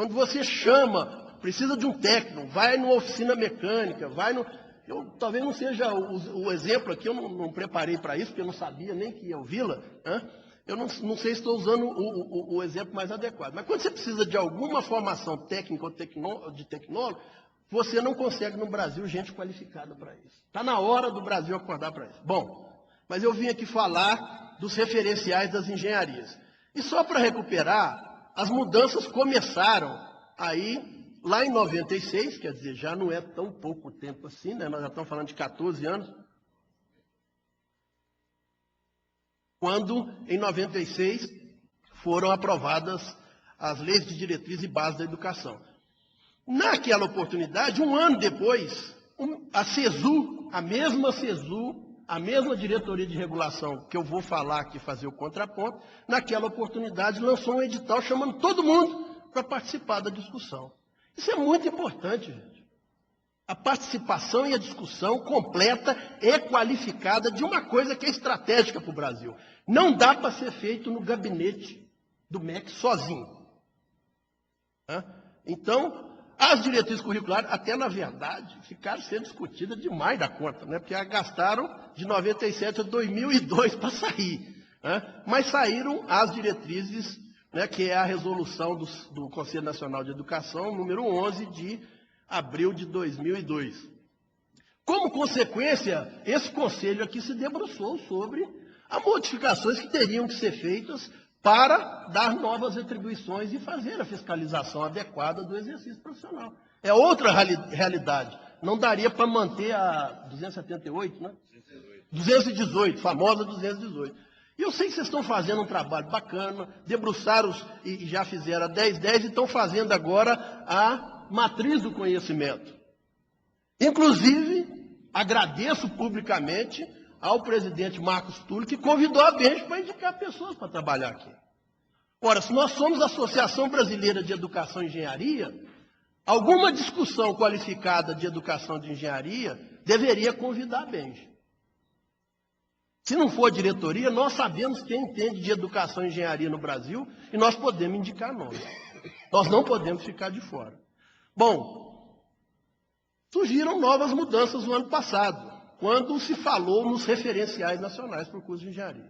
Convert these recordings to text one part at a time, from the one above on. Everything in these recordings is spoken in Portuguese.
Quando você chama, precisa de um técnico, vai numa oficina mecânica, vai no... talvez não seja o exemplo aqui, eu não preparei para isso, porque eu não sabia nem que ia ouvi-la, né? Eu não sei se estou usando o exemplo mais adequado. Mas quando você precisa de alguma formação técnica ou de tecnólogo, você não consegue no Brasil gente qualificada para isso. Está na hora do Brasil acordar para isso. Bom, mas eu vim aqui falar dos referenciais das engenharias. E só para recuperar, as mudanças começaram aí, lá em 96, quer dizer, já não é tão pouco tempo assim, né? Nós já estamos falando de 14 anos. Quando, em 96, foram aprovadas as leis de diretriz e base da educação. Naquela oportunidade, um ano depois, a CESU, a mesma CESU, a mesma diretoria de regulação que eu vou falar aqui, fazer o contraponto, naquela oportunidade lançou um edital chamando todo mundo para participar da discussão. Isso é muito importante, gente. A participação e a discussão completa e qualificada de uma coisa que é estratégica para o Brasil. Não dá para ser feito no gabinete do MEC sozinho. Então, as diretrizes curriculares, até na verdade, ficaram sendo discutidas demais da conta, né? Porque gastaram de 97 a 2002 para sair. Mas saíram as diretrizes, né, que é a resolução do Conselho Nacional de Educação, número 11, de abril de 2002. Como consequência, esse conselho aqui se debruçou sobre as modificações que teriam que ser feitas para dar novas atribuições e fazer a fiscalização adequada do exercício profissional. É outra realidade. Não daria para manter a 278, né? 218, famosa 218. E eu sei que vocês estão fazendo um trabalho bacana, debruçaram e já fizeram a 1010 e estão fazendo agora a matriz do conhecimento. Inclusive, agradeço publicamente ao presidente Marcos Túlio, que convidou a Benj para indicar pessoas para trabalhar aqui. Ora, se nós somos a Associação Brasileira de Educação e Engenharia, alguma discussão qualificada de educação de engenharia deveria convidar a Benj. Se não for a diretoria, nós sabemos quem entende de educação e engenharia no Brasil e nós podemos indicar nomes. Nós não podemos ficar de fora. Bom, surgiram novas mudanças no ano passado, quando se falou nos referenciais nacionais para o curso de engenharia.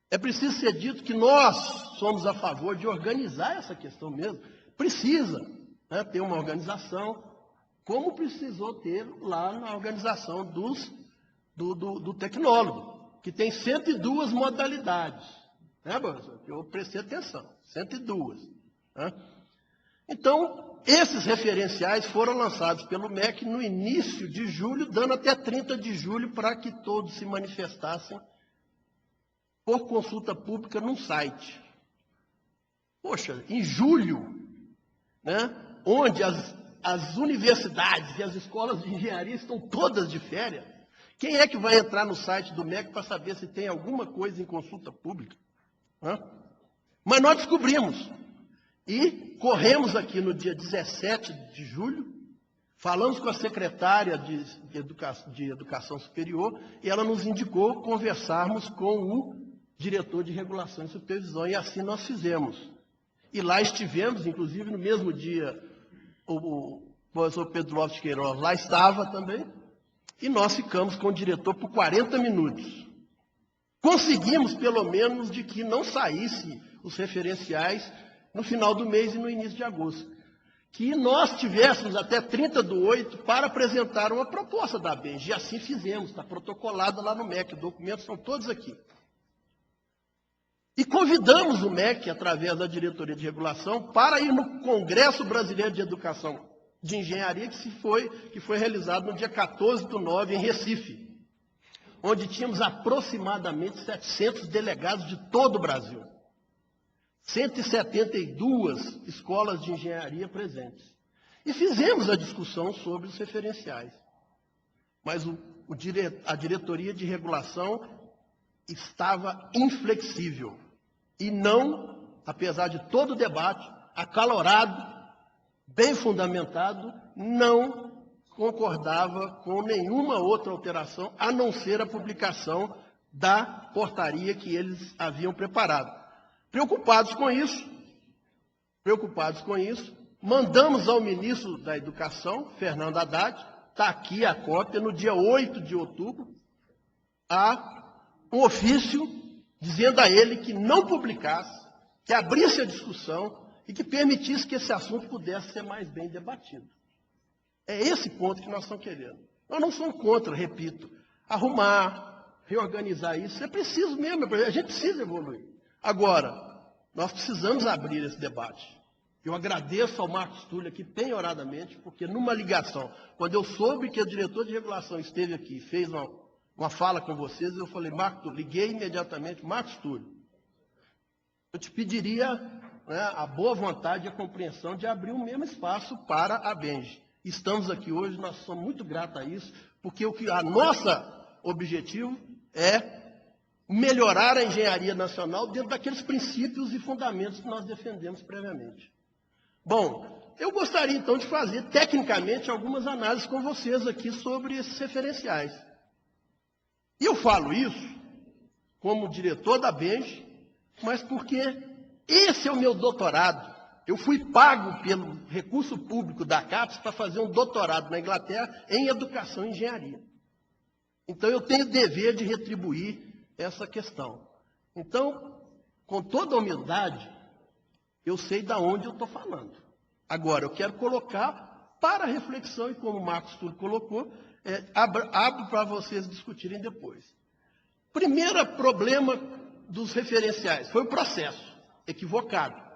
É preciso ser dito que nós somos a favor de organizar essa questão mesmo. Precisa, né, ter uma organização, como precisou ter lá na organização do tecnólogo, que tem 102 modalidades. Né, professor? Eu prestei atenção, 102. Né? Então, esses referenciais foram lançados pelo MEC no início de julho, dando até 30 de julho para que todos se manifestassem por consulta pública num site. Poxa, em julho, né, onde as universidades e as escolas de engenharia estão todas de férias, quem é que vai entrar no site do MEC para saber se tem alguma coisa em consulta pública? Mas nós descobrimos. E corremos aqui no dia 17 de julho, falamos com a secretária de Educação Superior e ela nos indicou conversarmos com o diretor de Regulação e Supervisão, e assim nós fizemos. E lá estivemos, inclusive no mesmo dia, o professor Pedro Lopes de Queiroz lá estava também, e nós ficamos com o diretor por 40 minutos. Conseguimos, pelo menos, de que não saísse os referenciais no final do mês e no início de agosto. Que nós tivéssemos até 30/8 para apresentar uma proposta da Benj. E assim fizemos, está protocolada lá no MEC, os documentos são todos aqui. E convidamos o MEC, através da diretoria de regulação, para ir no Congresso Brasileiro de Educação de Engenharia, que foi realizado no dia 14/9, em Recife, onde tínhamos aproximadamente 700 delegados de todo o Brasil. 172 escolas de engenharia presentes. E fizemos a discussão sobre os referenciais. Mas a diretoria de regulação estava inflexível. E não, apesar de todo o debate, acalorado, bem fundamentado, não concordava com nenhuma outra alteração, a não ser a publicação da portaria que eles haviam preparado. Preocupados com isso, preocupados com isso, mandamos ao ministro da Educação, Fernando Haddad, está aqui a cópia, no dia 8 de outubro, um ofício dizendo a ele que não publicasse, que abrisse a discussão e que permitisse que esse assunto pudesse ser mais bem debatido. É esse ponto que nós estamos querendo. Nós não somos contra, repito, arrumar, reorganizar isso. É preciso mesmo, a gente precisa evoluir. Agora, nós precisamos abrir esse debate. Eu agradeço ao Marcos Túlio aqui penhoradamente, porque numa ligação, quando eu soube que o diretor de regulação esteve aqui e fez uma fala com vocês, eu falei, Marcos Túlio, liguei imediatamente, Marcos Túlio, eu te pediria, né, a boa vontade e a compreensão de abrir o mesmo espaço para a Benj. Estamos aqui hoje, nós somos muito gratos a isso, porque a nosso objetivo é melhorar a engenharia nacional dentro daqueles princípios e fundamentos que nós defendemos previamente. Bom, eu gostaria então de fazer tecnicamente algumas análises com vocês aqui sobre esses referenciais. E eu falo isso como diretor da Benj, mas porque esse é o meu doutorado. Eu fui pago pelo recurso público da CAPES para fazer um doutorado na Inglaterra em educação e engenharia. Então, eu tenho o dever de retribuir essa questão. Então, com toda a humildade, eu sei de onde eu estou falando. Agora, eu quero colocar para reflexão, e como o Marcos Túlio colocou, abro para vocês discutirem depois. Primeiro problema dos referenciais foi o processo equivocado.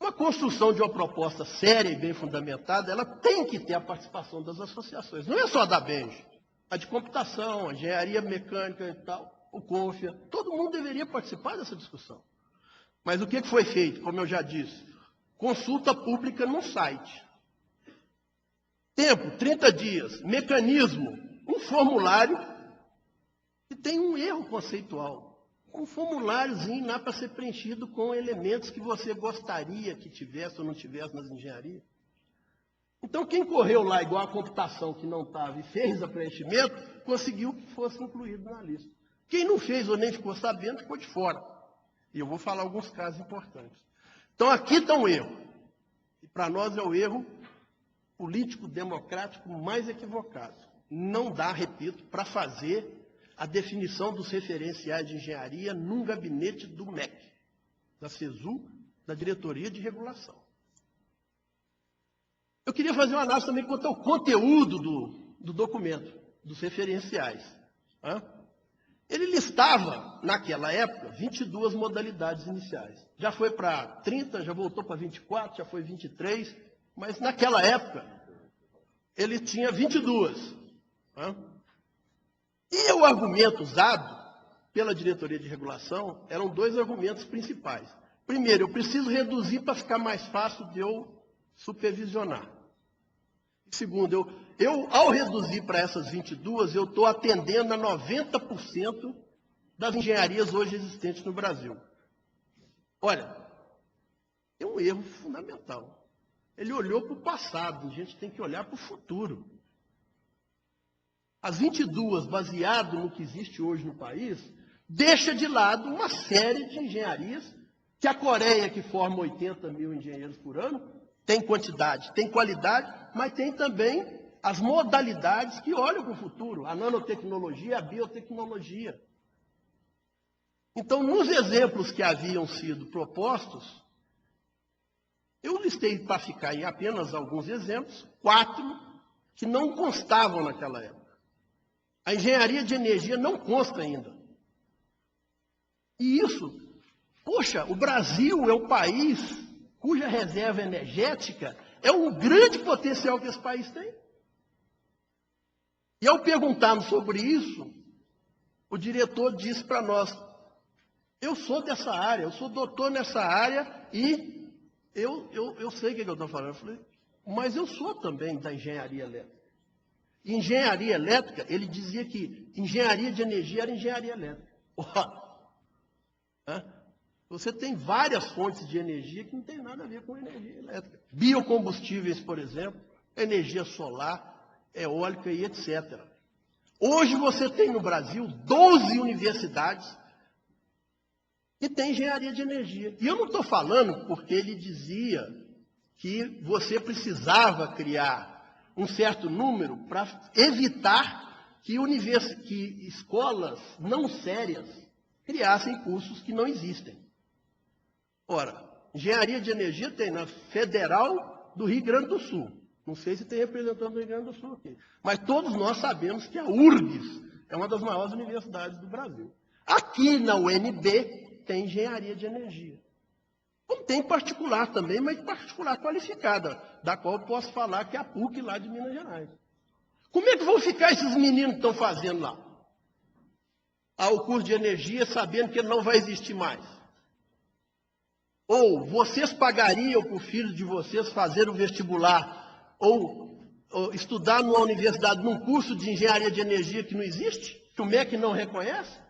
Uma construção de uma proposta séria e bem fundamentada, ela tem que ter a participação das associações. Não é só da Benj, a de computação, a engenharia mecânica e tal, o CONFIA, todo mundo deveria participar dessa discussão. Mas o que foi feito, como eu já disse? Consulta pública no site. Tempo, 30 dias. Mecanismo, um formulário que tem um erro conceitual. Um formuláriozinho lá para ser preenchido com elementos que você gostaria que tivesse ou não tivesse nas engenharias. Então, quem correu lá igual a computação que não estava e fez o preenchimento, conseguiu que fosse incluído na lista. Quem não fez ou nem ficou sabendo, ficou de fora. E eu vou falar alguns casos importantes. Então, aqui está um erro. E para nós é o erro político-democrático mais equivocado. Não dá, repito, para fazer a definição dos referenciais de engenharia num gabinete do MEC, da CESU, da Diretoria de Regulação. Eu queria fazer uma análise também quanto ao conteúdo do documento, dos referenciais. Ele listava, naquela época, 22 modalidades iniciais. Já foi para 30, já voltou para 24, já foi 23, mas naquela época ele tinha 22. E o argumento usado pela diretoria de regulação eram dois argumentos principais. Primeiro, eu preciso reduzir para ficar mais fácil de eu supervisionar. Segundo, ao reduzir para essas 22, eu estou atendendo a 90% das engenharias hoje existentes no Brasil. Olha, é um erro fundamental. Ele olhou para o passado, a gente tem que olhar para o futuro. As 22, baseado no que existe hoje no país, deixa de lado uma série de engenharias, que a Coreia, que forma 80 mil engenheiros por ano, tem quantidade, tem qualidade, mas tem também as modalidades que olham para o futuro, a nanotecnologia, a biotecnologia. Então, nos exemplos que haviam sido propostos, eu listei, para ficar em apenas alguns exemplos, 4 que não constavam naquela época. A engenharia de energia não consta ainda. E isso, poxa, o Brasil é o país cuja reserva energética é um grande potencial que esse país tem. E ao perguntarmos sobre isso, o diretor disse para nós, eu sou dessa área, eu sou doutor nessa área e eu sei o que eu estou falando. Eu falei, mas eu sou também da engenharia elétrica. Engenharia elétrica, ele dizia que engenharia de energia era engenharia elétrica. Você tem várias fontes de energia que não tem nada a ver com energia elétrica. Biocombustíveis, por exemplo, energia solar, eólica e etc. Hoje você tem no Brasil 12 universidades e tem engenharia de energia. E eu não estou falando porque ele dizia que você precisava criar um certo número para evitar que escolas não sérias criassem cursos que não existem. Ora, engenharia de energia tem na Federal do Rio Grande do Sul. Não sei se tem representante do Rio Grande do Sul aqui. Mas todos nós sabemos que a URGS é uma das maiores universidades do Brasil. Aqui na UNB tem engenharia de energia. Como tem particular também, mas particular qualificada, da qual eu posso falar que é a PUC lá de Minas Gerais. Como é que vão ficar esses meninos que estão fazendo lá? O curso de energia, sabendo que ele não vai existir mais. Ou vocês pagariam para o filho de vocês fazer o vestibular, ou estudar numa universidade, num curso de engenharia de energia que não existe, que o MEC não reconhece?